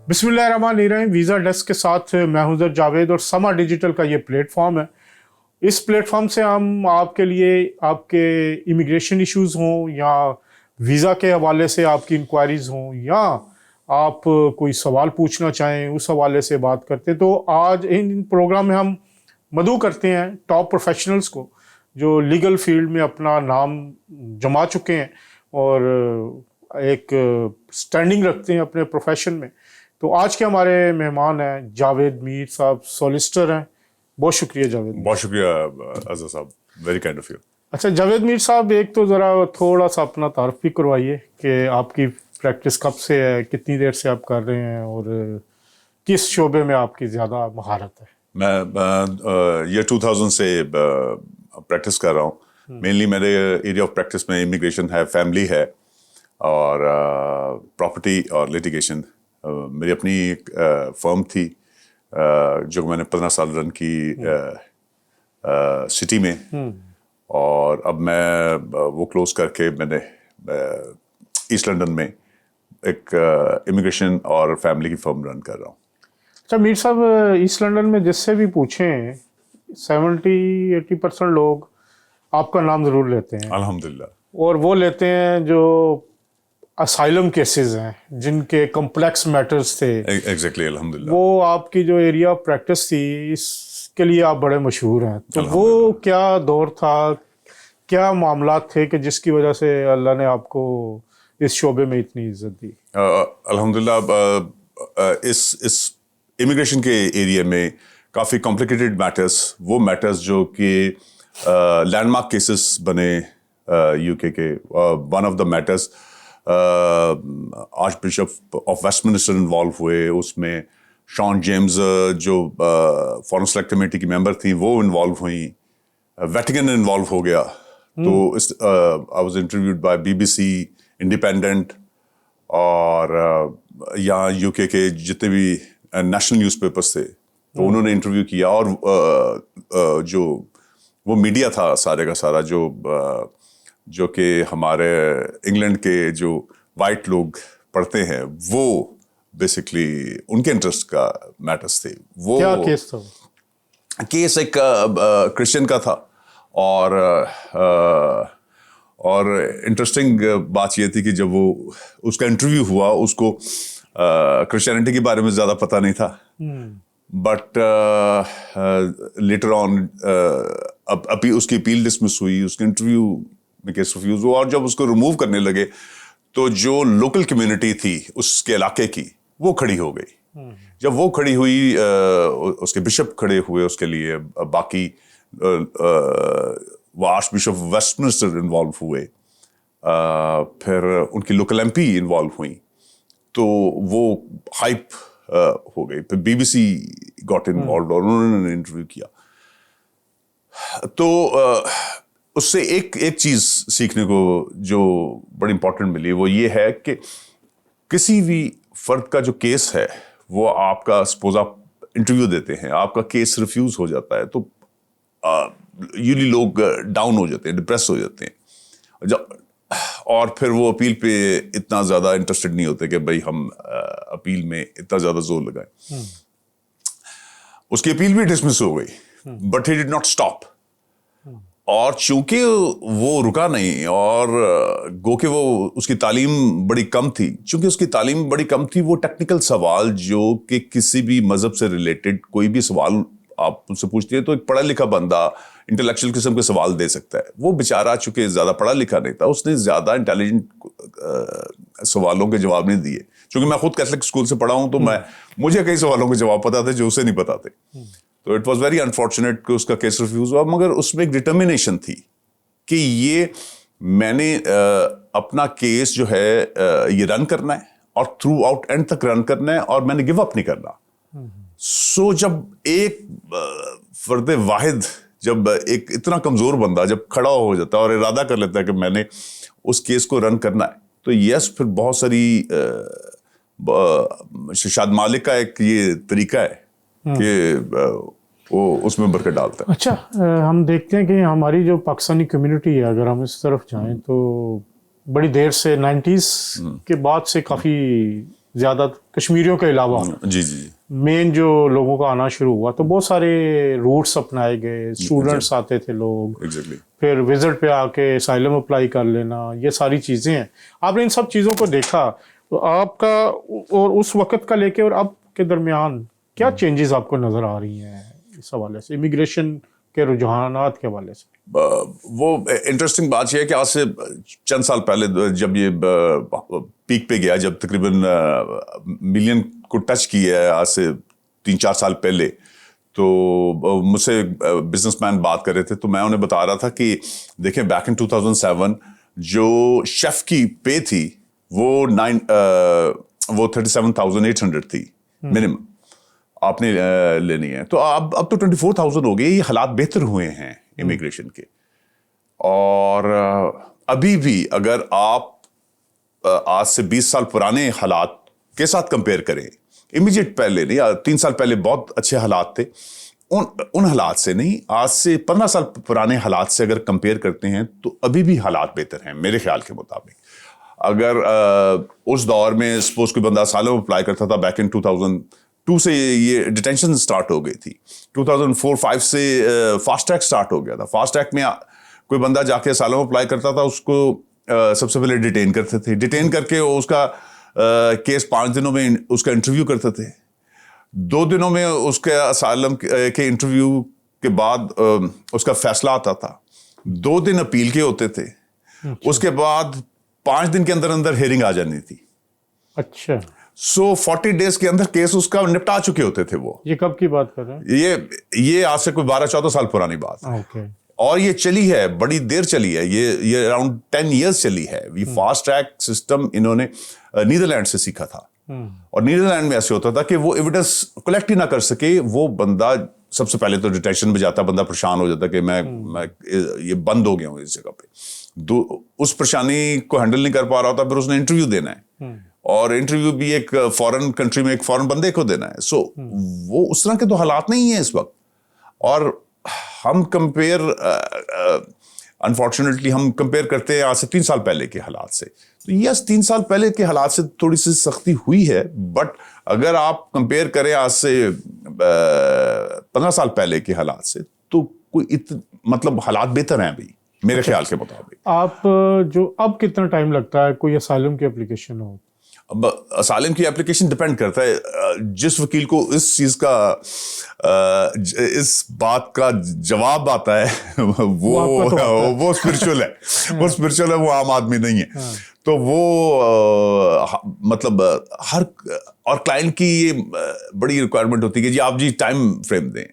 बिस्मिल्लाहिर्रहमानिर्रहीम। Visa desk के साथ मैं हूं ज़र जावेद और समा डिजिटल का ये प्लेटफॉर्म है। इस प्लेटफॉर्म से हम आपके लिए आपके इमिग्रेशन इश्यूज़ हों या वीज़ा के हवाले से आपकी इंक्वायरीज़ हों या आप कोई सवाल पूछना चाहें उस हवाले से बात करते हैं। तो आज इन प्रोग्राम में हम मदऊ करते हैं टॉप प्रोफेशनल्स को जो लीगल फील्ड में अपना नाम जमा चुके हैं और एक स्टैंडिंग रखते हैं अपने प्रोफेशन में। तो आज के हमारे मेहमान हैं जावेद मीर साहब, सॉलिसिटर हैं। बहुत शुक्रिया जावेद। बहुत शुक्रिया अज़हर साहब, वेरी काइंड ऑफ यू। अच्छा जावेद मीर साहब, एक तो ज़रा थोड़ा सा अपना तारुफ भी करवाइए कि आपकी प्रैक्टिस कब से है, कितनी देर से आप कर रहे हैं और किस शोबे में आपकी ज़्यादा महारत है। मैं ईयर 2000 से प्रैक्टिस कर रहा हूँ। मेनली मेरे एरिया ऑफ प्रैक्टिस में इमिग्रेशन है, फैमिली है और प्रॉपर्टी और लिटिगेशन। मेरी अपनी एक फर्म थी जो मैंने 15 साल रन की सिटी में, और अब मैं वो क्लोज करके मैंने ईस्ट लंदन में एक इमिग्रेशन और फैमिली की फर्म रन कर रहा हूँ। अच्छा मीर साहब, ईस्ट लंदन में जिससे भी पूछें 70-80% लोग आपका नाम ज़रूर लेते हैं अल्हम्दुलिल्लाह, और वो लेते हैं जो असाइलम केसेस हैं जिनके कॉम्प्लेक्स मैटर्स थे। एग्जैक्टली, अल्हम्दुलिल्लाह। वो आपकी जो एरिया ऑफ प्रैक्टिस थी इसके लिए आप बड़े मशहूर हैं। तो वो क्या दौर था, क्या मामला थे कि जिसकी वजह से अल्लाह ने आपको इस शोबे में इतनी इज्जत दी? अल्हम्दुलिल्लाह, इस इमिग्रेशन के एरिया में काफ़ी कॉम्प्लिकेटेड मैटर्स, वो मैटर्स जो कि लैंडमार्क केसेस बने यूके के। One of the matters arch bishop of Westminster involve हुए, उसमें शॉन जेम्स जो फॉरेन सेलेक्ट कमेटी की मेंबर थी वो इन्वॉल्व हुई, वेटिकन इन्वॉल्व हो गया। तो इस I was interviewed bye BBC, independent और यहाँ यूके के जितने भी नेशनल न्यूज़पेपर्स थे तो उन्होंने इंटरव्यू किया। और जो वो मीडिया था सारे का सारा जो कि हमारे इंग्लैंड के जो वाइट लोग पढ़ते हैं, वो बेसिकली उनके इंटरेस्ट का मैटर्स थे। वो क्या केस था? केस एक क्रिश्चियन का था और इंटरेस्टिंग बात ये थी कि जब वो उसका इंटरव्यू हुआ, उसको क्रिश्चियनिटी के बारे में ज़्यादा पता नहीं था, बट लेटर ऑन अब उसकी अपील डिसमिस हुई, उसके इंटरव्यू में केस रिफ्यूज हुआ, और जब उसको रिमूव करने लगे तो जो लोकल कम्युनिटी थी उसके इलाके की वो खड़ी हो गई। जब वो खड़ी हुई, उसके बिशप खड़े हुए उसके लिए, बाकी वो आर्च बिशप वेस्टमिनिस्टर इन्वॉल्व हुए, फिर उनकी लोकल एमपी इन्वॉल्व हुई, तो वो हाइप हो गई। फिर बीबीसी गॉट इन्वॉल्व और उन्होंने इंटरव्यू किया। तो उससे एक चीज सीखने को जो बड़ी इंपॉर्टेंट मिली वो ये है कि किसी भी फर्द का जो केस है, वो आपका सपोज आप इंटरव्यू देते हैं, आपका केस रिफ्यूज हो जाता है तो यूजली लोग डाउन हो जाते हैं, डिप्रेस हो जाते हैं, और फिर वो अपील पे इतना ज़्यादा इंटरेस्टेड नहीं होते कि भाई हम अपील में इतना ज़्यादा जोर लगाएं। उसकी अपील भी डिसमिस हो गई, but he did not stop. और चूंकि वो रुका नहीं, और गो के वो उसकी तालीम बड़ी कम थी, चूंकि उसकी तालीम बड़ी कम थी, वो टेक्निकल सवाल जो कि किसी भी मजहब से रिलेटेड कोई भी सवाल आप उससे पूछती है तो एक पढ़ा लिखा बंदा इंटेलेक्चुअल किस्म के सवाल दे सकता है। वो बेचारा चूंकि ज़्यादा पढ़ा लिखा नहीं था, उसने ज़्यादा इंटेलिजेंट सवालों के जवाब नहीं दिए। चूंकि मैं खुद कैथलिक स्कूल से पढ़ा हूँ तो मुझे कई सवालों के जवाब पता थे जो उसे नहीं पता थे। तो इट वाज वेरी अनफॉर्चुनेट कि उसका केस रिफ्यूज हुआ, मगर उसमें एक डिटर्मिनेशन थी कि ये मैंने अपना केस जो है ये रन करना है और थ्रू आउट एंड तक रन करना है, और मैंने गिव अप नहीं करना। सो जब एक फर्द वाहिद, जब एक इतना कमजोर बंदा जब खड़ा हो जाता है और इरादा कर लेता है कि मैंने उस केस को रन करना है, तो यस, फिर बहुत सारी शाद मालिक का एक ये तरीका है कि वो उसमें बरकत डालता है। अच्छा, हम देखते हैं कि हमारी जो पाकिस्तानी कम्युनिटी है, अगर हम इस तरफ जाएं तो बड़ी देर से 90s के बाद से काफ़ी ज़्यादा कश्मीरियों के अलावा जी जी मेन जो लोगों का आना शुरू हुआ तो बहुत सारे रूट्स अपनाए गए, स्टूडेंट्स आते थे लोग, एग्जैक्टली। फिर विजिट पे आके असाइलम अप्लाई कर लेना, ये सारी चीज़ें हैं। आपने इन सब चीज़ों को देखा तो आपका और उस वक्त का लेके और अब के दरमियान क्या चेंजेस आपको नज़र आ रही हैं इस हवाले से, इमिग्रेशन के रुझानात के हवाले से? वो इंटरेस्टिंग बात यह है कि आज से चंद साल पहले जब ये पीक पे गया, जब तकरीबन मिलियन को टच किया है आज से 3-4 साल पहले, तो मुझसे बिजनेसमैन बात कर रहे थे, तो मैं उन्हें बता रहा था कि देखें बैक इन 2007 जो शेफ की पे थी वो 37,800 थी मिनिमम आपने लेनी है। तो अब तो 24,000 हो गई। ये हालात बेहतर हुए हैं इमिग्रेशन के। और अभी भी अगर आप आज से 20 साल पुराने हालात के साथ कंपेयर करें, इमीडिएट पहले नहीं, 3 साल पहले बहुत अच्छे हालात थे, उन हालात से नहीं, आज से 15 साल पुराने हालात से अगर कंपेयर करते हैं तो अभी भी हालात बेहतर हैं मेरे ख्याल के मुताबिक। अगर उस दौर में सपोज कोई बंदा सालों में अप्लाई करता था, बैक इन 2002 से ये डिटेंशन स्टार्ट हो गई थी, 2004-5 से फास्ट ट्रैक स्टार्ट हो गया था। फास्ट ट्रैक में कोई बंदा जाके सालों में अप्लाई करता था, उसको सबसे पहले डिटेन करते थे, डिटेन करके उसका केस 5 दिनों में उसका इंटरव्यू करते थे, 2 दिनों में उसके असाइलम के इंटरव्यू के बाद उसका फैसला आता था, 2 दिन अपील के होते थे, उसके बाद 5 दिन के अंदर अंदर हियरिंग आ जानी थी। अच्छा, 40 डेज के अंदर केस उसका निपटा चुके होते थे वो। ये कब की बात कर रहे हैं? ये आज से कोई 12-14 साल पुरानी बात है। ओके। और ये चली है, बड़ी देर चली है, ये अराउंड 10 इयर्स चली है। ये फास्ट ट्रैक सिस्टम इन्होंने नीदरलैंड से सीखा था। और नीदरलैंड में ऐसे होता था कि वो एविडेंस कलेक्ट ही ना कर सके, वो बंदा सबसे पहले तो डिटेंशन में जाता, बंदा परेशान हो जाता कि मैं ये बंद हो गया हूँ इस जगह पे। उस परेशानी को हैंडल नहीं कर पा रहा होता, फिर उसने इंटरव्यू देना है, और इंटरव्यू भी एक फॉरेन कंट्री में एक फॉरेन बंदे को देना है। सो वो उस तरह के तो हालात नहीं है इस वक्त। और हम कंपेयर अनफॉर्चुनेटली हम कंपेयर करते हैं आज से 3 साल पहले के हालात से। तो यस, 3 साल पहले के हालात से थोड़ी सी सख्ती हुई है, बट अगर आप कंपेयर करें आज से 15 साल पहले के हालात से, तो कोई मतलब हालात बेहतर हैं अभी मेरे ख्याल के मुताबिक। आप जो अब कितना टाइम लगता है कोई असाइलम की एप्लीकेशन हो? अब असाइलम की एप्लीकेशन डिपेंड करता है जिस वकील को इस चीज का इस बात का जवाब आता है वो स्पिरिचुअल है। वो स्पिरिचुअल है, वो आम आदमी नहीं है। तो वो मतलब हर और क्लाइंट की ये बड़ी रिक्वायरमेंट होती है कि जी आप जी टाइम फ्रेम दें।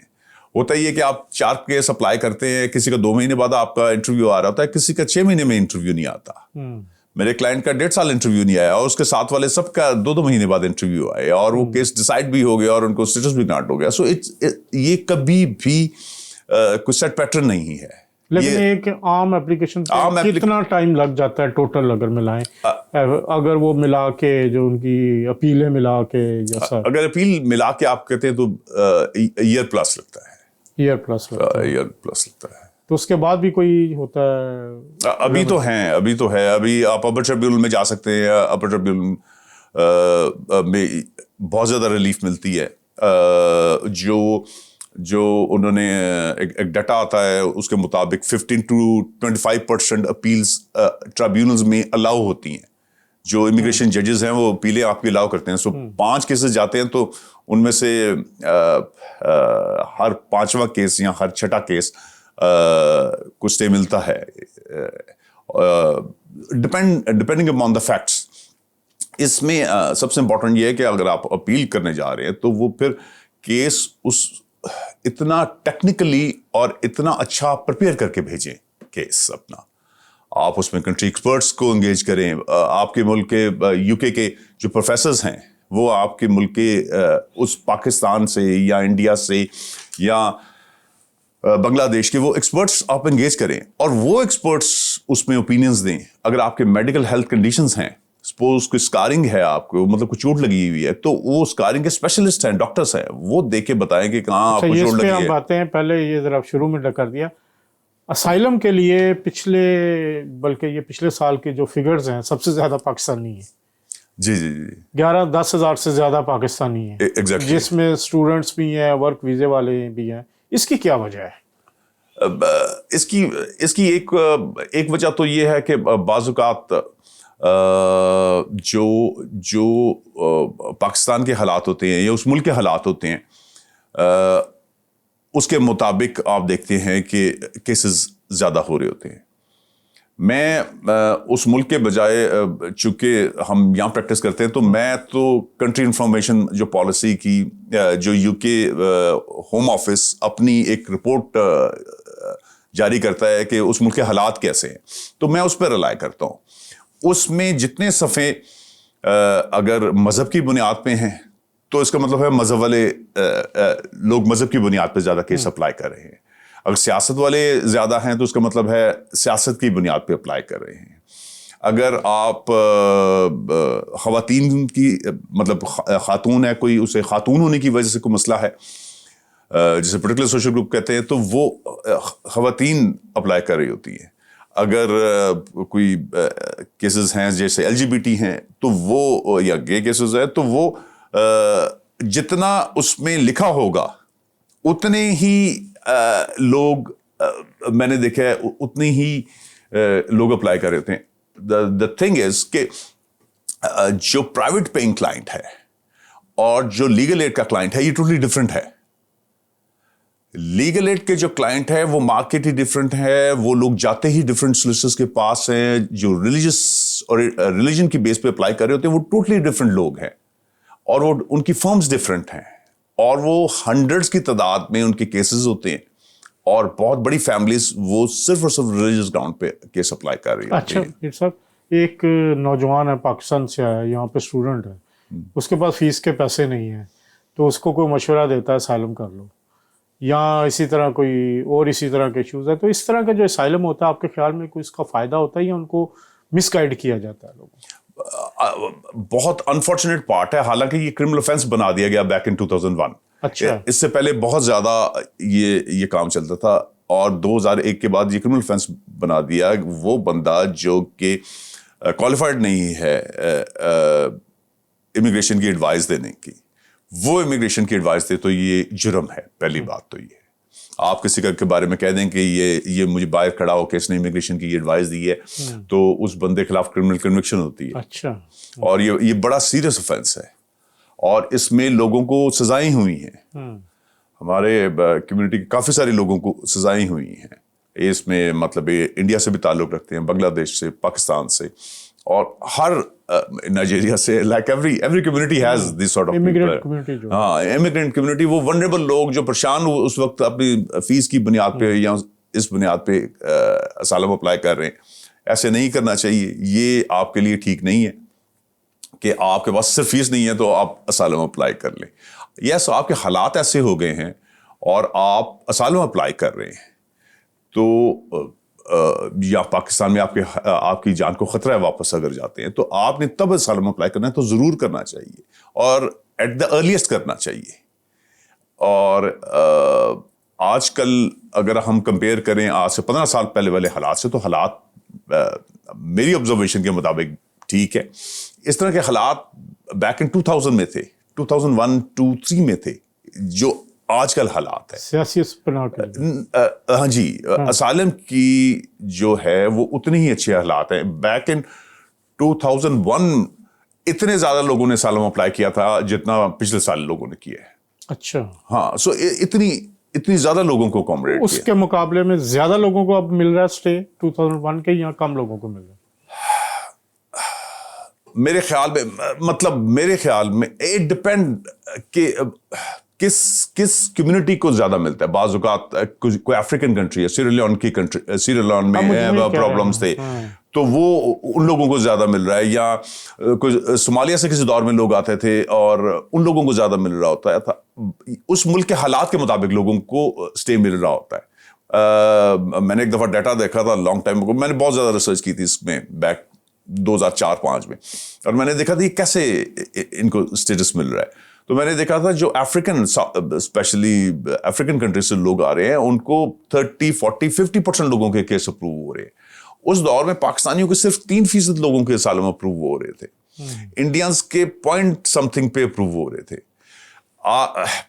होता ही है कि आप 4 केस अप्लाई करते हैं, किसी का 2 महीने बाद आपका इंटरव्यू आ रहा होता है, किसी का 6 महीने में इंटरव्यू नहीं आता। मेरे क्लाइंट का 1.5 साल इंटरव्यू नहीं आया, और उसके साथ वाले सबका 2-2 महीने बाद इंटरव्यू आए, और वो केस डिसाइड भी हो गया और उनको स्टेटस भी ग्रांट हो गया। सो ये कभी भी कुछ सेट पैटर्न नहीं है। लेकिन एक आम एप्लीकेशन कितना टाइम लग जाता है टोटल अगर मिलाएं, अगर वो मिला के जो उनकी अपीलें मिला के जैसा? अगर अपील मिला के आप कहते हैं तो ईयर प्लस लगता है। ईयर प्लस लगता है। तो उसके बाद भी कोई होता है? अभी तो है। अभी आप अपर ट्रिब्यूनल में जा सकते हैं। अपर ट्रिब्यूनल में बहुत ज़्यादा रिलीफ मिलती है। जो उन्होंने एक डाटा आता है, उसके मुताबिक 15 to 25% अपील्स ट्रिब्यूनल्स में अलाउ होती हैं। जो इमिग्रेशन जजेस हैं वो अपीलें आपकी अलाउ करते हैं। सो 5 केसेस जाते हैं, तो उनमें से हर 5वां केस या हर 6ठा केस कुछ स्टे मिलता है, डिपेंडिंग अपॉन द फैक्ट्स। इसमें सबसे इंपॉर्टेंट ये है कि अगर आप अपील करने जा रहे हैं तो वो फिर केस इतना टेक्निकली और इतना अच्छा प्रिपेयर करके भेजें केस अपना। आप उसमें कंट्री एक्सपर्ट्स को एंगेज करें। आपके मुल्क के यूके के जो प्रोफेसर्स हैं वो आपके मुल्क के उस पाकिस्तान से या इंडिया से या बांग्लादेश के वो एक्सपर्ट्स आप एंगेज करें, और वो एक्सपर्ट्स उसमें ओपिनियंस दें। अगर आपके मेडिकल हेल्थ कंडीशंस हैं, सपोज कोई स्कारिंग है आपको, मतलब कोई चोट लगी हुई है, तो वो स्कारिंग के स्पेशलिस्ट हैं, डॉक्टर्स हैं, वो देख के बताएं कि कहाँ आपको चोट लगी है। हम बातें हैं, पहले ये जरा शुरू में कर दिया। असाइलम के लिए पिछले साल के जो फिगर्स हैं सबसे ज्यादा पाकिस्तानी है। जी जी जी 11-10 हज़ार से ज़्यादा पाकिस्तानी हैं, एग्जैक्टली। जिसमें स्टूडेंट्स भी हैं, वर्क वीज़े वाले भी हैं। इसकी क्या वजह है? इसकी इसकी एक वजह तो ये है कि बाज़ औक़ात जो जो पाकिस्तान के हालात होते हैं या उस मुल्क के हालात होते हैं, उसके मुताबिक आप देखते हैं कि केसेस ज़्यादा हो रहे होते हैं। मैं उस मुल्क के बजाय, चूँकि हम यहाँ प्रैक्टिस करते हैं, तो मैं तो कंट्री इंफॉर्मेशन जो पॉलिसी की, जो यूके होम ऑफिस अपनी एक रिपोर्ट जारी करता है कि उस मुल्क के हालात कैसे हैं, तो मैं उस पर रिलाय करता हूँ। उसमें जितने सफ़े अगर मज़हब की बुनियाद पे हैं, तो इसका मतलब है मज़हब वाले लोग मज़हब की बुनियाद पे ज़्यादा केस अप्लाई कर रहे हैं। अगर सियासत वाले ज़्यादा हैं, तो उसका मतलब है सियासत की बुनियाद पे अप्लाई कर रहे हैं। अगर आप ख़वातीन की, मतलब ख़ातून है कोई, उसे ख़ातून होने की वजह से कोई मसला है, जिसे पर्टिकुलर सोशल ग्रुप कहते हैं, तो वो ख़वातीन अप्लाई कर रही होती हैं। अगर कोई केसेस हैं जैसे LGBT हैं, तो वो, या गे केसेस है, तो वो जितना उसमें लिखा होगा उतने ही लोग, मैंने देखा है, उतने ही लोग अप्लाई कर रहे होते हैं। द थिंग इज कि जो प्राइवेट पेइंग क्लाइंट है और जो लीगल एड का क्लाइंट है, ये टोटली डिफरेंट है। लीगल एड के जो क्लाइंट है वो मार्केट ही डिफरेंट है, वो लोग जाते ही डिफरेंट सोलिसिटर्स के पास हैं। जो रिलीजियस और रिलीजन की बेस पे अप्लाई कर रहे होते हैं, वो टोटली डिफरेंट लोग हैं, और वो उनकी फर्म्स डिफरेंट हैं, और वो हंड्रेड्स की तादाद में उनके केसेस होते हैं, और बहुत बड़ी फैमिलीज वो सिर्फ और सिर्फ रिलीजियस ग्राउंड पे केस अप्लाई कर रही होती हैं। अच्छा साहब, एक नौजवान है, पाकिस्तान से आया, यहाँ पे स्टूडेंट है, उसके पास फीस के पैसे नहीं हैं, तो उसको कोई मशवरा देता है असाइलम कर लो, या इसी तरह कोई और इसी तरह के इश्यूज है, तो इस तरह का जो असाइलम होता है, आपके ख्याल में कोई इसका फ़ायदा होता है या उनको मिसगाइड किया जाता है लोगों को? बहुत अनफॉर्चुनेट पार्ट है। हालांकि ये क्रिमिनल ऑफेंस बना दिया गया बैक इन 2001। अच्छा। इससे पहले बहुत ज्यादा ये काम चलता था, और 2001 के बाद ये क्रिमिनल ऑफेंस बना दिया। वो बंदा जो कि क्वालिफाइड नहीं है इमिग्रेशन की एडवाइस देने की, वो इमिग्रेशन की एडवाइस दे, तो ये जुर्म है। पहली बात तो ये, आप किसी के बारे में कह दें कि ये मुझे बाहर खड़ा होकर इसने इमिग्रेशन की एडवाइस दी है, तो उस बंदे के खिलाफ क्रिमिनल कन्विक्शन होती है। अच्छा। और ये बड़ा सीरियस ऑफेंस है, और इसमें लोगों को सजाएं हुई हैं। हमारे कम्युनिटी के काफ़ी सारे लोगों को सजाएं हुई हैं। इसमें मतलब ये इंडिया से भी ताल्लुक़ रखते हैं, बांग्लादेश से, पाकिस्तान से, और हर नाइजीरिया से। Like every community has this sort of immigrant community जो, हाँ, इमिग्रेंट कम्युनिटी, वो वनरेबल लोग जो परेशान उस वक्त अपनी फीस की बुनियाद पे या इस बुनियाद पे असाइलम अप्लाई कर रहे हैं। ऐसे नहीं करना चाहिए। ये आपके लिए ठीक नहीं है कि आपके पास सिर्फ फीस नहीं है तो आप असाइलम अप्लाई कर लें। यस, आपके हालात ऐसे हो गए हैं और आप असाइलम अप्लाई कर रहे हैं, तो या पाकिस्तान में आपकी जान को खतरा है, वापस अगर जाते हैं, तो आपने तब असाइलम अप्लाई करना है, तो ज़रूर करना चाहिए, और एट द अर्लीस्ट करना चाहिए। और आजकल अगर हम कंपेयर करें आज से 15 साल पहले वाले हालात से, तो हालात मेरी ऑब्जर्वेशन के मुताबिक ठीक है। इस तरह के हालात बैक इन 2000 में थे, 2001, 2, 3 में थे, जो आजकल हालात है सियासी बना के। हाँ जी, असाइलम की जो है वो उतने ही अच्छे हालात हैं। बैक इन 2001 इतने ज्यादा लोगों ने असाइलम अप्लाई किया था जितना पिछले साल लोगों ने किया है। अच्छा। हाँ, सो इतनी ज्यादा लोगों को अकोमोडेट उसके किया। मुकाबले में ज्यादा लोगों को अब मिल रहा है स्टे 2001 के, या कम लोगों को मिल रहा है? मेरे ख्याल में इट डिपेंड कि किस कम्युनिटी को ज्यादा मिलता है। बाज़ औक़ात कोई अफ्रीकन कंट्री है, सीरियलियन में प्रॉब्लम्स थे, तो वो उन लोगों को ज्यादा मिल रहा है, या कोई सोमालिया से किसी दौर में लोग आते थे और उन लोगों को ज्यादा मिल रहा होता था। उस मुल्क के हालात के मुताबिक लोगों को स्टे मिल रहा होता है। मैंने एक दफा डाटा देखा था लॉन्ग टाइम को, मैंने बहुत ज्यादा रिसर्च की थी इसमें बैक 2004-5 में, और मैंने देखा था कैसे इनको स्टेटस मिल रहा है। तो मैंने देखा था जो स्पेशली अफ्रीकन कंट्री से लोग आ रहे हैं, उनको 30, 40, 50% लोगों के केस अप्रूव हो रहे हैं। उस दौर में पाकिस्तानियों के सिर्फ 3% लोगों के असाइलम अप्रूव हो रहे थे। इंडियंस के पॉइंट समथिंग पे अप्रूव हो रहे थे।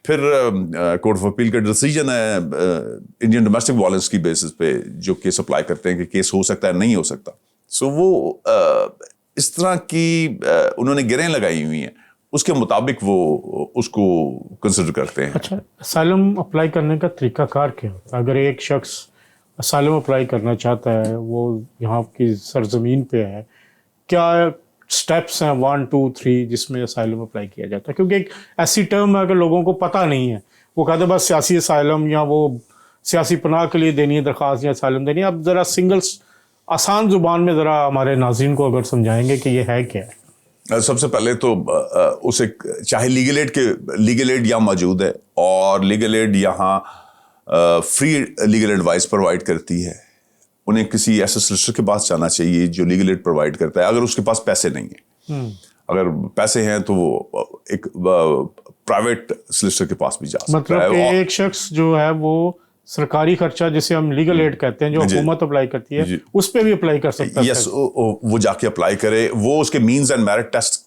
फिर कोर्ट ऑफ अपील का डिसीजन है इंडियन डोमेस्टिक वायलेंस की बेसिस पे जो केस अप्लाई करते हैं कि केस हो सकता है नहीं हो सकता। सो वो इस तरह की उन्होंने गिरें लगाई हुई हैं, उसके मुताबिक वो उसको कंसिडर करते हैं। अच्छा, असाइलम अप्लाई करने का तरीकाकार क्या होता है? अगर एक शख्स असाइलम अप्लाई करना चाहता है, वो यहाँ की सरजमीन पे है, क्या स्टेप्स हैं 1 2 3 जिसमें असाइलम अप्लाई किया जाता है? क्योंकि एक ऐसी टर्म है अगर लोगों को पता नहीं है, वो कहते हैं बस सियासी असाइलम या वो सियासी पनाह के लिए देनी है दरख्वास्त या असाइलम देनी है। अब ज़रा सिंगल आसान ज़ुबान में ज़रा हमारे नाज़रीन को अगर समझाएंगे कि ये है क्या है। सबसे पहले तो उसे चाहे लीगल एड यहाँ मौजूद है और लीगल एड यहाँ फ्री लीगल एडवाइस प्रोवाइड करती है, उन्हें किसी ऐसे सोलिसिटर के पास जाना चाहिए जो लीगल एड प्रोवाइड करता है। अगर उसके पास पैसे नहीं है, अगर पैसे हैं तो वो एक प्राइवेट सोलिसिटर के पास भी जा सकता मतलब है। कि एक शख्स जो है वो सरकारी खर्चा जिसे हम लीगल एड कहते हैं जो हुकूमत अप्लाई करती है, उस पर भी अप्लाई कर सकता है। यस, वो जाके अप्लाई करे। वो उसके मीन्स एंड मेरिट टेस्ट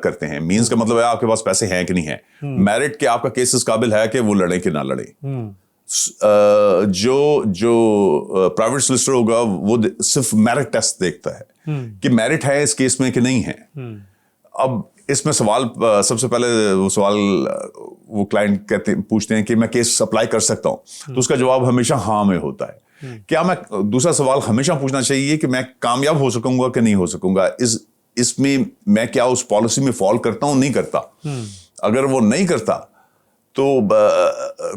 करते हैं। मीन्स का मतलब है आपके पास पैसे हैं कि नहीं है, मेरिट के आपका केस इस काबिल है कि वो लड़े कि ना लड़े। जो प्राइवेट सोलिसिटर होगा वो सिर्फ मेरिट टेस्ट देखता है कि मेरिट है इस केस में कि नहीं है। अब इसमें सवाल सबसे पहले वो क्लाइंट पूछते हैं कि मैं केस अप्लाई कर सकता हूं, तो उसका जवाब हमेशा हाँ में होता है। क्या मैं दूसरा सवाल हमेशा पूछना चाहिए कि मैं कामयाब हो सकूंगा कि नहीं हो सकूंगा, इसमें मैं क्या उस पॉलिसी में फॉल करता हूं नहीं करता। अगर वो नहीं करता तो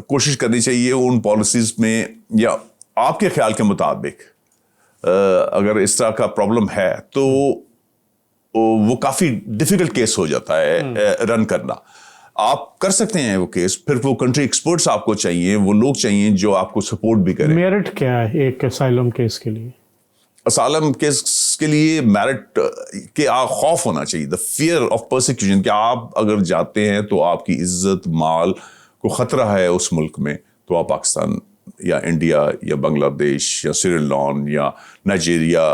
कोशिश करनी चाहिए उन पॉलिसीज में, या आपके ख्याल के मुताबिक अगर इस तरह का प्रॉब्लम है तो वो काफी डिफिकल्ट केस हो जाता है रन करना। आप कर सकते हैं वो केस, फिर वो कंट्री एक्सपर्ट्स आपको चाहिए, वो लोग चाहिए जो आपको सपोर्ट भी करें। मेरिट क्या है एक असाइलम केस के लिए? असाइलम केस के लिए मेरिट के खौफ होना चाहिए, द फियर ऑफ परसिक्यूशन, कि आप अगर जाते हैं तो आपकी इज्जत माल को खतरा है उस मुल्क में, तो आप पाकिस्तान या इंडिया या बांग्लादेश या सीरियलॉन या नाइजीरिया,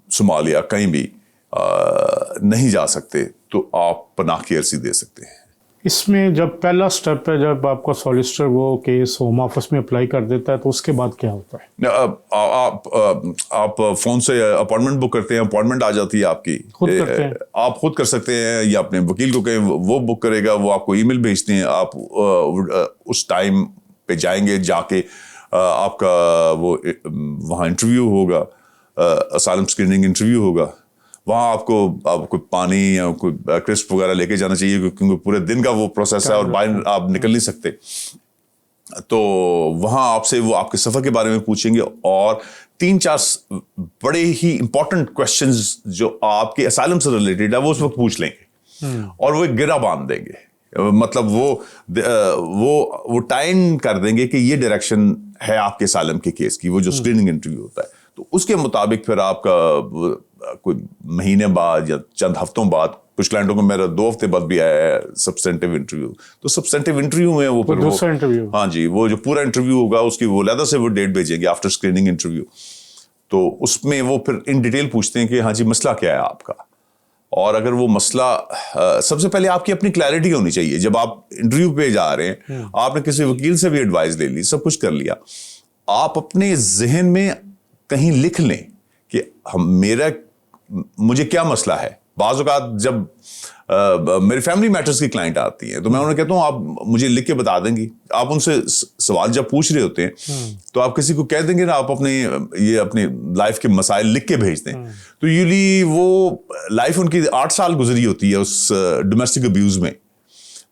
सोमालिया कहीं भी नहीं जा सकते, तो आप पनाह की अर्जी दे सकते हैं। इसमें जब पहला स्टेप है, जब आपका सॉलिसिटर वो केस होम ऑफिस में अप्लाई कर देता है, तो उसके बाद क्या होता है? आप फोन से अपॉइंटमेंट बुक करते हैं, अपॉइंटमेंट आ जाती है आपकी, खुद करते हैं? आप खुद कर सकते हैं या अपने वकील को कहें वो बुक करेगा, वो आपको ईमेल भेजते हैं, आप उस टाइम पे जाएंगे, जाके आपका वो वहाँ इंटरव्यू होगा, असाइलम स्क्रीनिंग इंटरव्यू होगा। वहाँ आपको पानी या कोई क्रिस्प वगैरह लेके जाना चाहिए, क्योंकि पूरे दिन का वो प्रोसेस है और बाहर आप निकल नहीं सकते। तो वहाँ आपसे वो आपके सफ़र के बारे में पूछेंगे और 3-4 बड़े ही इंपॉर्टेंट क्वेश्चंस जो आपके असाइलम से रिलेटेड है वो उस वक्त पूछ लेंगे और वो एक गिरा बांध देंगे। मतलब वो टाइम कर देंगे कि ये डायरेक्शन है आपके असाइलम के केस की, वो जो स्क्रीनिंग इंटरव्यू होता है, तो उसके मुताबिक फिर आपका कोई महीने बाद या चंद हफ्तों बाद, कुछ क्लाइंटों को मेरा 2 हफ्ते बाद भी आया है सब्सटेंटिव इंटरव्यू, तो सब्सटेंटिव इंटरव्यू में वो फिर दूसरा इंटरव्यू, हाँ जी, वो जो पूरा इंटरव्यू होगा उसकी वो अलग से वो डेट भेजेंगे आफ्टर स्क्रीनिंग इंटरव्यू। तो उसमें वो फिर इन डिटेल पूछते हैं कि हाँ जी मसला क्या है आपका, और अगर वो मसला सबसे पहले आपकी अपनी क्लैरिटी होनी चाहिए। जब आप इंटरव्यू पे जा रहे हैं, आपने किसी वकील से भी एडवाइस ले ली, सब कुछ कर लिया, आप अपने जहन में कहीं लिख लें कि मुझे क्या मसला है। बाज़ औक़ात जब मेरी फैमिली मैटर्स की क्लाइंट आती है तो मैं उन्हें कहता हूँ आप मुझे लिख के बता देंगी। आप उनसे सवाल जब पूछ रहे होते हैं तो आप किसी को कह देंगे ना, आप अपनी लाइफ के मसाइल लिख के भेज दें, तो यूजुअली वो लाइफ उनकी 8 साल गुजरी होती है उस डोमेस्टिक अब्यूज़ में,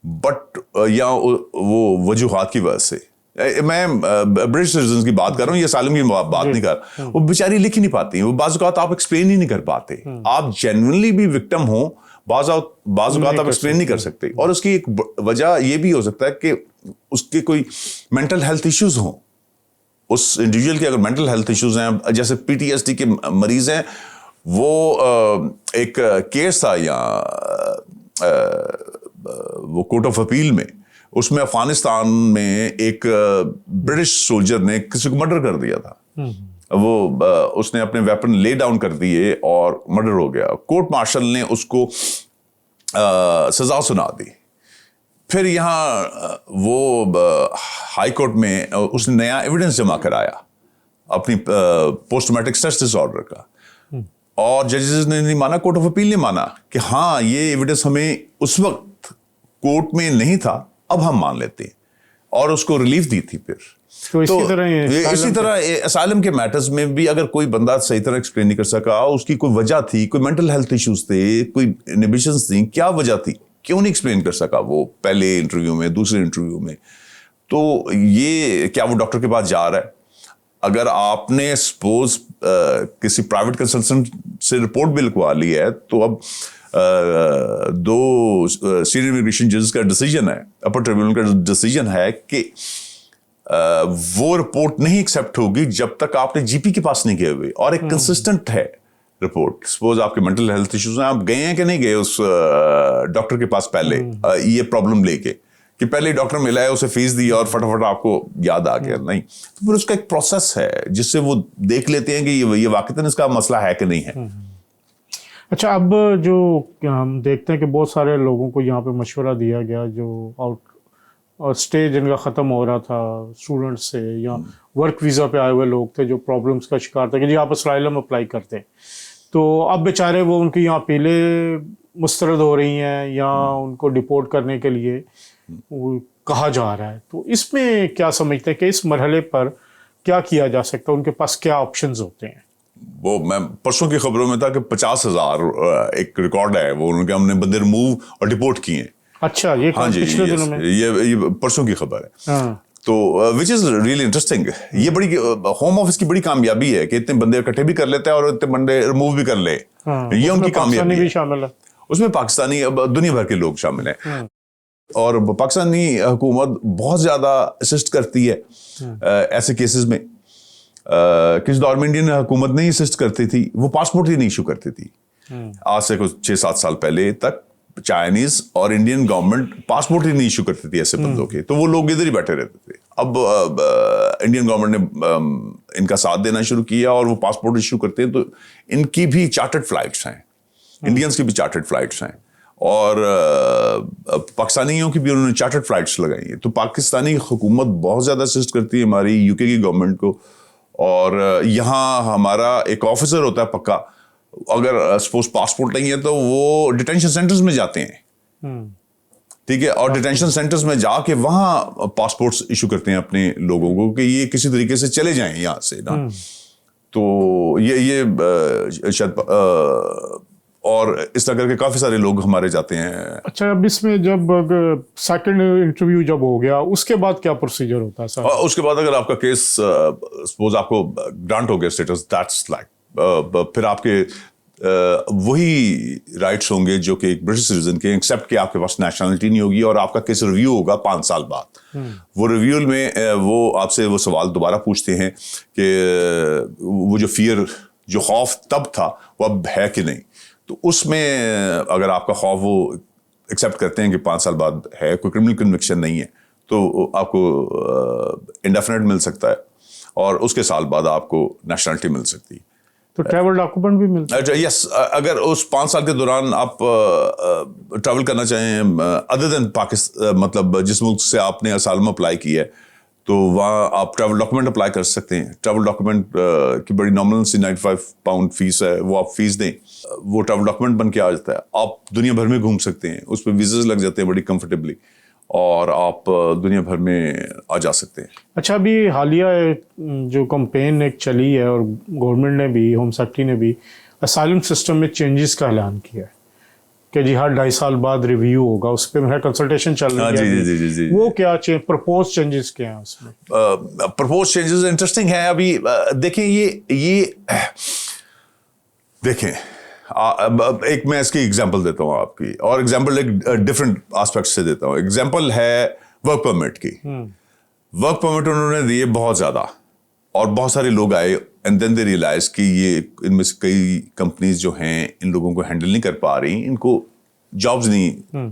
बट या वो वजूहात की वजह से, मैं ब्रिटिश सिटीजन की बात कर रहा हूँ, ये सालम की बात नहीं कर रहा, वो बेचारी लिख ही नहीं पाती, वो बाज़ औक़ात आप एक्सप्लेन ही नहीं कर पाते। आप जेन्युइनली भी विक्टिम हो, बाज़ औक़ात आप एक्सप्लेन नहीं कर सकते, और उसकी एक वजह ये भी हो सकता है कि उसके कोई मेंटल हेल्थ इश्यूज हों। उस इंडिविजुअल के अगर मेंटल हेल्थ इश्यूज हैं, जैसे PTSD के मरीज हैं, वो एक केस था यहाँ वो कोर्ट ऑफ अपील में, उसमें अफगानिस्तान में एक ब्रिटिश सोल्जर ने किसी को मर्डर कर दिया था। वो उसने अपने वेपन ले डाउन कर दिए और मर्डर हो गया। कोर्ट मार्शल ने उसको सजा सुना दी। फिर यहाँ वो हाई कोर्ट में उसने नया एविडेंस जमा कराया अपनी पोस्ट ट्रॉमेटिक स्ट्रेस डिसऑर्डर का, और जजेस ने नहीं माना, कोर्ट ऑफ अपील ने माना कि हाँ ये एविडेंस हमें उस वक्त कोर्ट में नहीं था, अब हम मान लेते हैं, और उसको रिलीफ दी थी। फिर तो इसी तरह असाइलम के मैटर्स में भी अगर कोई बंदा सही तरह एक्सप्लेन नहीं कर सका, उसकी कोई वजह थी, कोई मेंटल हेल्थ इश्यूज थे, कोई इनहिबिशंस थी, क्या वजह थी, क्यों नहीं एक्सप्लेन कर सका वो पहले इंटरव्यू में, दूसरे इंटरव्यू में, तो ये क्या वो डॉक्टर के पास जा रहा है? अगर आपने सपोज किसी प्राइवेट कंसल्टेंट से रिपोर्ट भी लिखवा ली है, तो अब दो सीनियर इमिग्रेशन जजेस का डिसीजन है, अपर ट्रिब्यूनल का डिसीजन है कि वो रिपोर्ट नहीं एक्सेप्ट होगी जब तक आपने जीपी के पास नहीं गए हुए, और एक कंसिस्टेंट है रिपोर्ट। सपोज आपके मेंटल हेल्थ इश्यूज हैं, आप गए हैं कि नहीं गए उस डॉक्टर के पास पहले ये प्रॉब्लम लेके, कि पहले डॉक्टर मिला है, उसे फीस दी और फटाफट आपको याद आ गया, नहीं, तो फिर उसका एक प्रोसेस है जिससे वो देख लेते हैं कि ये वाकई इसका मसला है कि नहीं है। अच्छा, अब जो हम देखते हैं कि बहुत सारे लोगों को यहाँ पे मशवरा दिया गया जो आउट और स्टे जिनका ख़त्म हो रहा था स्टूडेंट्स से या वर्क वीज़ा पे आए हुए लोग थे जो प्रॉब्लम्स का शिकार थे कि जी आप असलाइलम अप्लाई करते हैं, तो अब बेचारे वो उनकी यहाँ अपीलें मुस्तरद हो रही हैं या उनको डिपोर्ट करने के लिए वो कहा जा रहा है, तो इसमें क्या समझते हैं कि इस मरहले पर क्या किया जा सकता है, उनके पास क्या ऑप्शंस होते हैं? वो मैं परसों की खबरों में था कि 50,000 एक रिकॉर्ड है, वो उनके हमने बंदे रिमूव और डिपोर्ट किए हैं। अच्छा, ये हाँ जी, पिछले दिनों में ये परसों की खबर है। हाँ। तो विच इज रियली इंटरेस्टिंग। ये बड़ी होम ऑफिस की बड़ी कामयाबी है कि इतने बंदे इकट्ठे भी कर लेते हैं और इतने बंदे रिमूव भी कर ले। हाँ, ये उनकी कामयाबी भी शामिल है उसमें, पाकिस्तानी अब दुनिया भर के लोग शामिल हैं, और पाकिस्तानी हुकूमत बहुत ज्यादा असिस्ट करती है ऐसे केसेस में। किस दौर में इंडियन हुकूमत नहीं असिस्ट करती थी, वो पासपोर्ट ही नहीं इशू करती थी। आज से कुछ 6-7 साल पहले तक चाइनीज और इंडियन गवर्नमेंट पासपोर्ट ही नहीं इशू करती थी ऐसे बंदों के, तो वो लोग इधर ही बैठे रहते थे। अब इंडियन गवर्नमेंट ने इनका साथ देना शुरू किया और वो पासपोर्ट इशू करते हैं, तो इनकी भी चार्टर्ड फ्लाइट्स हैं, इंडियंस की भी चार्टर्ड फ्लाइट्स हैं, और पाकिस्तानियों की भी उन्होंने चार्टर्ड फ्लाइट्स लगाई हैं। तो पाकिस्तानी हुकूमत बहुत ज़्यादा असिस्ट करती है हमारी यूके की गवर्नमेंट को, और यहाँ हमारा एक ऑफिसर होता है पक्का, अगर सपोज पासपोर्ट नहीं है तो वो डिटेंशन सेंटर्स में जाते हैं, ठीक है, और डिटेंशन सेंटर्स में जाके वहाँ पासपोर्ट्स इशू करते हैं अपने लोगों को कि ये किसी तरीके से चले जाएं यहाँ से ना। तो ये शायद और इस तरह करके काफी सारे लोग हमारे जाते हैं। अच्छा, अब इसमें जब सेकंड इंटरव्यू जब हो गया उसके बाद क्या प्रोसीजर होता है सर? उसके बाद अगर आपका केस सपोज आपको ग्रांट हो गया स्टेटस, दैट्स लाइक फिर आपके वही राइट्स होंगे जो कि एक ब्रिटिश सिटीजन के, एक्सेप्ट कि आपके पास नेशनलिटी नहीं होगी, और आपका केस रिव्यू होगा 5 साल बाद। वो रिव्यू में वो आपसे वो सवाल दोबारा पूछते हैं कि वो जो फियर, जो खौफ तब था वो अब है कि नहीं। तो उसमें अगर आपका खौफ वो एक्सेप्ट करते हैं कि 5 साल बाद है, कोई क्रिमिनल कन्विक्शन नहीं है, तो आपको इंडेफिनेट मिल सकता है, और उसके साल बाद आपको नेशनलिटी मिल सकती है। तो ट्रैवल डॉक्यूमेंट भी मिलता है? यस, अगर उस 5 साल के दौरान आप ट्रैवल करना चाहें अदर देन पाकिस्तान, मतलब जिस मुल्क से आपने असाइलम अप्लाई किया है, तो वहाँ आप ट्रैवल डॉक्यूमेंट अप्लाई कर सकते हैं। ट्रैवल डॉक्यूमेंट की बड़ी नॉमिनल सी £95 फीस है, वो आप फीस दें, वो ट्रैवल डॉक्यूमेंट बन के आ जाता है। आप दुनिया भर में घूम सकते हैं, उस पर वीज़ा लग जाते हैं बड़ी कंफर्टेबली, और आप दुनिया भर में आ जा सकते हैं। अच्छा, अभी हालिया जो कैंपेन एक चली है और गवर्नमेंट ने भी, होम सेक्रेटरी ने भी असाइलम सिस्टम में चेंजेस का ऐलान किया है कि जी हर 2.5 साल बाद रिव्यू होगा, उस पर मेरा कंसल्टेशन चल रही है। जी। वो क्या प्रपोज चेंजेस क्या हैं उसमें? प्रपोज चेंजेस इंटरेस्टिंग है। अभी देखें, ये देखें, एक मैं इसकी एग्जांपल देता हूँ आपकी, और एग्जांपल एक डिफरेंट एस्पेक्ट से देता हूँ। एग्जांपल है वर्क परमिट की। वर्क परमिट उन्होंने दिए बहुत ज़्यादा, और बहुत सारे लोग आए, एंड देन दे रियलाइज कि ये इनमें से कई कंपनीज जो हैं इन लोगों को हैंडल नहीं कर पा रही, इनको जॉब्स नहीं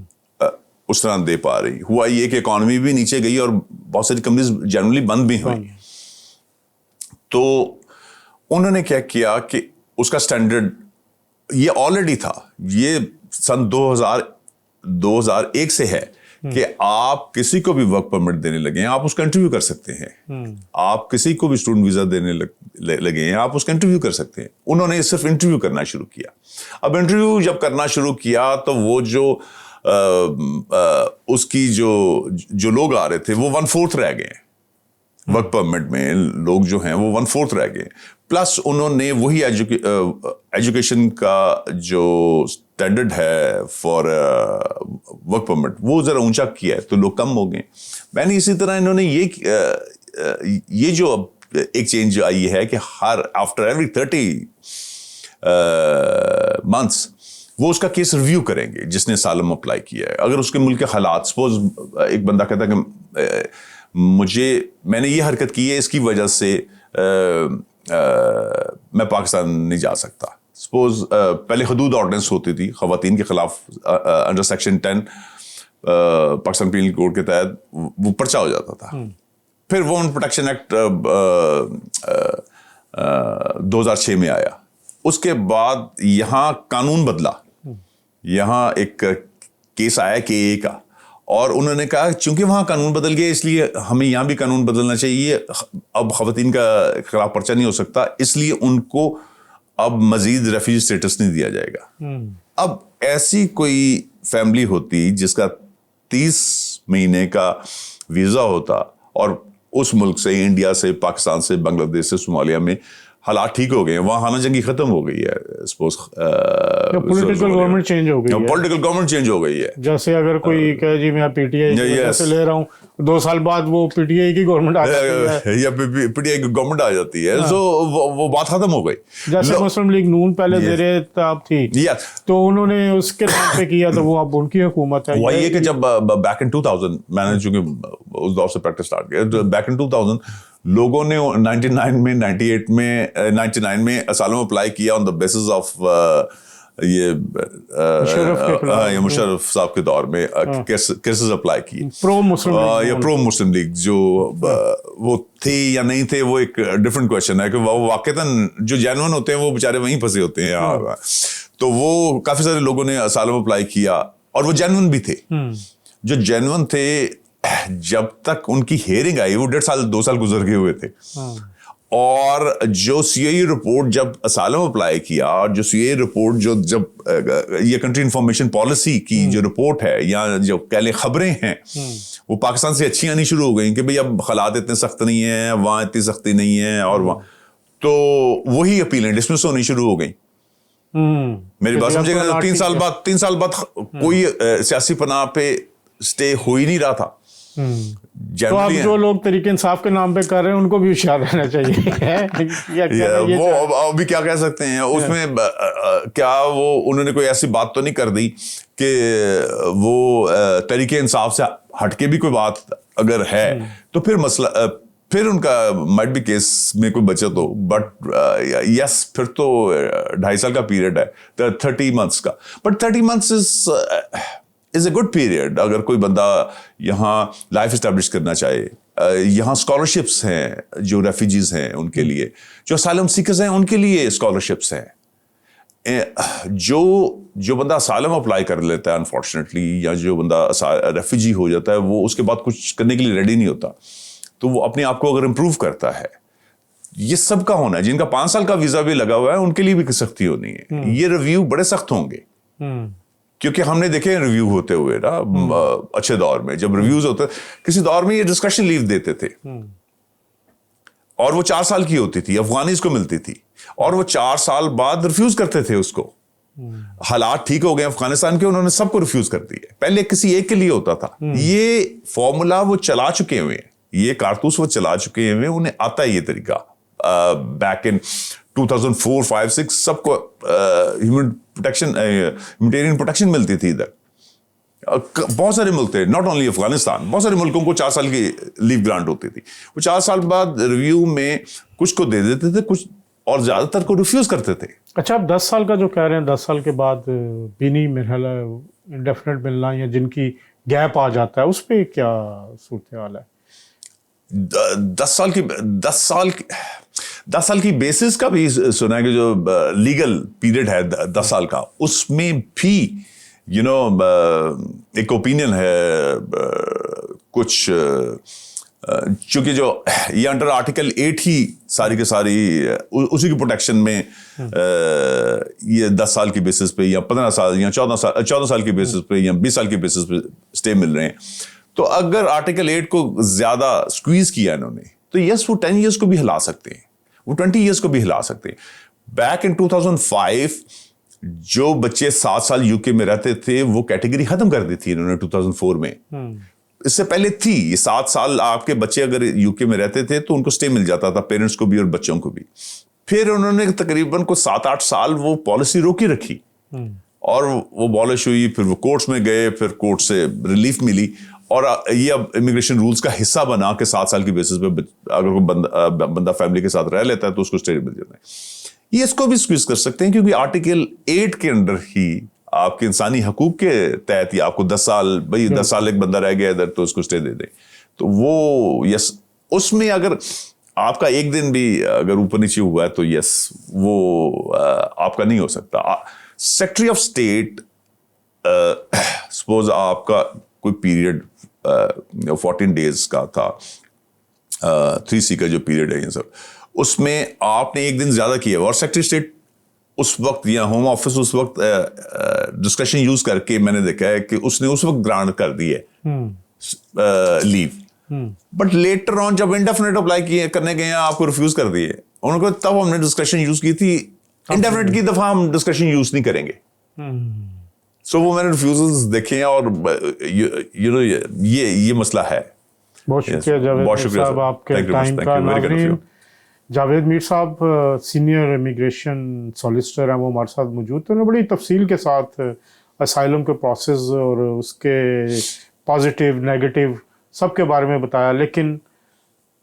उस तरह दे पा रही। हुआ ये कि इकॉनमी भी नीचे गई और बहुत सारी कंपनीज जनरली बंद भी हुई। तो उन्होंने क्या किया कि उसका स्टैंडर्ड ये ऑलरेडी था, ये सन 2001 से है कि आप किसी को भी वर्क परमिट देने लगे हैं, आप उसका इंटरव्यू कर सकते हैं। आप किसी को भी स्टूडेंट वीजा देने लगे हैं, आप उसका इंटरव्यू कर सकते हैं। उन्होंने सिर्फ इंटरव्यू करना शुरू किया। अब इंटरव्यू जब करना शुरू किया तो वो जो उसकी जो लोग आ रहे थे वो 1/4 रह गए। वर्क परमिट में लोग जो हैं वो 1/4 रह गए। प्लस उन्होंने वही एजुकेशन का जो स्टैंडर्ड है फॉर वर्क परमिट वो जरा ऊंचा किया है, तो लोग कम हो गए। मैंने इसी तरह इन्होंने ये जो एक चेंज आई है कि हर आफ्टर एवरी 30 मंथ्स वो उसका केस रिव्यू करेंगे जिसने सालम अप्लाई किया है। अगर उसके मुल्क के हालात, सपोज एक बंदा कहता है कि मैंने ये हरकत की है, इसकी वजह से मैं पाकिस्तान नहीं जा सकता। सपोज पहले हदूद ऑर्डिनेंस होती थी ख़वातीन के खिलाफ under section 10 Pakistan penal code के तहत वो पर्चा हो जाता था। फिर वुमेन प्रोटेक्शन एक्ट 2006 में आया। उसके बाद यहाँ कानून बदला, यहाँ एक केस आया KA का, और उन्होंने कहा चूंकि वहाँ कानून बदल गया इसलिए हमें यहाँ भी कानून बदलना चाहिए। अब ख़वातीन का खिलाफ पर्चा नहीं हो सकता, इसलिए उनको अब मजीद रेफ्यूजी स्टेटस नहीं दिया जाएगा। अब ऐसी कोई फैमिली होती जिसका 30 महीने का वीज़ा होता और उस मुल्क से, इंडिया से, पाकिस्तान से, बांग्लादेश से, सोमालिया में हालात ठीक हो गए, वहाँ खाना जंगी खत्म हो गई है। सपोज पॉलिटिकल गवर्नमेंट चेंज हो गई है, पॉलिटिकल गवर्नमेंट चेंज हो गई है। जैसे अगर कोई कहे जी मैं PTI से ले रहा हूँ, 2 साल बाद वो PTI की गवर्नमेंट आ जाती है या PTI की गवर्नमेंट आ जाती है, तो वो बात खत्म हो गई। जैसे मुस्लिम लीग नून पहले ज़ेरे तब थी, तो उन्होंने उसके नाम पे किया, तो वो अब उनकी हुकूमत है। वही है कि जब बैक इन 2000 मैंने चूंकि उस दौर से प्रैक्टिस स्टार्ट किया, बैक इन 2000 लोगों ने 99 में 98 में 99 में असालम अप्लाई किया ऑन द बेसिस ऑफ ये मुशर्रफ साहब के दौर में केसेस अप्लाई किए प्रो मुस्लिम लीग जो वो थे या नहीं थे वो एक डिफरेंट क्वेश्चन है कि वो वाकईतन जो जेन्युइन होते हैं वो बेचारे वहीं फंसे होते हैं यहाँ। तो वो काफी सारे लोगों ने असालम अप्लाई किया और वो जेन्युइन भी थे। जो जेन्युइन थे जब तक उनकी हियरिंग आई वो 1.5 साल 2 साल गुजर गए हुए थे। और जो CAE रिपोर्ट जब असालम अप्लाई किया और जो CAE रिपोर्ट जब ये कंट्री इंफॉर्मेशन पॉलिसी की जो रिपोर्ट है या जो कह लें खबरें हैं वो पाकिस्तान से अच्छी आनी शुरू हो गई कि भाई अब हालात इतने सख्त नहीं है, वहाँ इतनी सख्ती नहीं है, और वहाँ तो वही अपीलें डिसमिस होनी शुरू हो गई। मेरी बात समझेगा, 3 साल बाद कोई सियासी पनाह पे स्टे हो ही नहीं रहा था। तो अब जो लोग तरीके इंसाफ के नाम पे कर रहे हैं उनको भी होशियार रहना चाहिए। वो अभी क्या कह सकते हैं उसमें, क्या वो उन्होंने कोई ऐसी बात तो नहीं कर दी कि वो तरीके इंसाफ से हटके भी कोई बात अगर है तो फिर मसला, फिर उनका माइट भी केस में कोई बचत हो, बट यस फिर तो 2.5 साल का पीरियड है, 30 मंथ्स का। But 30 months is a good period अगर कोई बंदा यहाँ लाइफ इस्टेब्लिश करना चाहे। यहाँ स्कॉलरशिप्स हैं जो रेफ्यूजीज हैं उनके लिए, जो असालम सीकर्स हैं उनके लिए स्कॉलरशिप्स हैं। जो बंदा असालम अप्लाई कर लेता है अनफॉर्चुनेटली, या जो बंदा रेफ्यूजी हो जाता है वो उसके बाद कुछ करने के लिए रेडी नहीं होता, तो वो अपने आप को अगर इम्प्रूव करता है, ये सबका होना है। जिनका 5 साल का वीजा भी लगा हुआ है उनके लिए भी सख्ती होनी है। ये रिव्यू बड़े सख्त होंगे क्योंकि हमने देखे हैं रिव्यू होते हुए ना अच्छे दौर में, जब रिव्यूज होते किसी दौर में ये डिस्कशन लीव देते थे और वो 4 साल की होती थी, अफगानीज को मिलती थी, और वो 4 साल बाद रिफ्यूज करते थे उसको। हालात ठीक हो गए अफगानिस्तान के, उन्होंने सबको रिफ्यूज कर दिए। पहले किसी एक के लिए होता था। ये फॉर्मूला वो चला चुके हुए हैं, ये कारतूस वो चला चुके हैं, उन्हें आता है ये तरीका। बैक इन 2004, 5, 6 सबको ह्यूमैनिटेरियन प्रोटेक्शन मिलती थी इधर। बहुत सारे मुल्क थे, नॉट ओनली अफगानिस्तान, बहुत सारे मुल्कों को 4 साल की लीव ग्रांट होती थी। वो 4 साल बाद रिव्यू में कुछ को दे देते थे, कुछ और ज्यादातर को रिफ्यूज करते थे। अच्छा, आप 10 साल का जो कह रहे हैं, 10 साल के बाद बीनी मरहला इंडेफिनिट मिलना या जिनकी गैप आ जाता है, उस पर क्या सूरत हाल है? 10 साल की बेसिस का भी सुना है कि जो लीगल पीरियड है 10 साल का, उसमें भी यू नो एक ओपिनियन है कुछ चूंकि जो ये अंडर आर्टिकल 8 ही सारी के सारी उसी की प्रोटेक्शन में ये 10 साल की बेसिस पे या 15 साल या 14 साल की बेसिस पे या 20 साल की बेसिस पे स्टे मिल रहे हैं। तो अगर आर्टिकल 8 को ज्यादा स्क्वीज किया इन्होंने तो यस वो 10 इयर्स को भी हिला सकते हैं, वो 20 इयर्स को भी हिला सकते हैं। बैक इन 2005 जो बच्चे 7 साल यूके में रहते थे वो कैटेगरी खत्म कर दी थी इन्होंने 2004 में। इससे पहले थी ये 7 साल आपके बच्चे अगर यूके में रहते थे तो उनको स्टे मिल जाता था, पेरेंट्स को भी और बच्चों को भी। फिर उन्होंने तकरीबन को 7-8 साल वो पॉलिसी रोकी रखी और वो अबॉलिश हुई, फिर वो कोर्ट्स में गए, फिर कोर्ट से रिलीफ मिली और ये अब इमिग्रेशन रूल्स का हिस्सा बना के 7 साल की बेसिस पे अगर कोई बंदा फैमिली के साथ रह लेता है तो उसको स्टे मिल जाता है। ये इसको भी स्क्वीज कर सकते हैं क्योंकि आर्टिकल 8 के अंडर ही आपके इंसानी हकूक के तहत ही आपको 10 साल, भाई 10 साल एक बंदा रह गया इधर तो उसको स्टे दे दे। तो वो यस उसमें अगर आपका एक दिन भी अगर ऊपर नीचे हुआ है तो यस वो आपका नहीं हो सकता। सेक्रेटरी ऑफ स्टेट सपोज आपका कोई पीरियड 14 डेज का था, 3C का जो पीरियड है ये सब, उसमें आपने एक दिन ज्यादा किया और सेक्रेटरी स्टेट उस वक्त या होम ऑफिस उस वक्त डिस्कशन यूज करके मैंने देखा है कि उसने उस वक्त ग्रांट कर दी है लीव, बट लेटर ऑन जब इंडेफिनेट अप्लाई करने गए आपको रिफ्यूज कर दिए उनको, तब हमने डिस्कशन यूज की थी। इंडेफिनेट की दफा हम डिस्कशन यूज नहीं करेंगे। सो वो मैंने रिफ्यूजल्स देखे हैं और यू नो ये मसला है। बहुत शुक्रिया जावेद साहब आपके टाइम का। नाज़रीन, जावेद मीर साहब सीनियर इमिग्रेशन सॉलिसिटर हैं, वो हमारे साथ मौजूद थे। उन्होंने बड़ी तफसील के साथ असाइलम के प्रोसेस और उसके पॉजिटिव नेगेटिव सब के बारे में बताया। लेकिन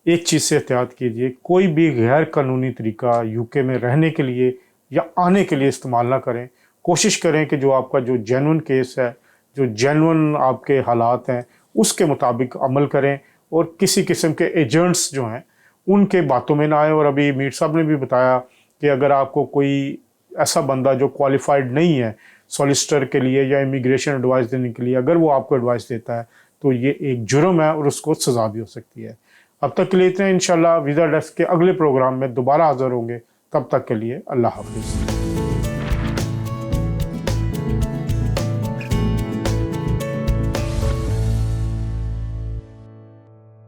एक चीज़ से एहतियात कीजिए, कोई भी गैर कानूनी तरीका यूके में रहने के लिए या आने के लिए इस्तेमाल ना करें। कोशिश करें कि जो आपका जो जेन्युइन केस है, जो जेन्युइन आपके हालात हैं, उसके मुताबिक अमल करें और किसी किस्म के एजेंट्स जो हैं उनके बातों में ना आए। और अभी मीर साहब ने भी बताया कि अगर आपको कोई ऐसा बंदा जो क्वालिफाइड नहीं है सॉलिसिटर के लिए या इमिग्रेशन एडवाइस देने के लिए, अगर वो आपको एडवाइस देता है तो ये एक जुर्म है और उसको सज़ा भी हो सकती है। अब तक के लिए इतना। इंशाल्लाह वीज़ा डेस्क के अगले प्रोग्राम में दोबारा हाज़िर होंगे। तब तक के लिए अल्लाह हाफिज़।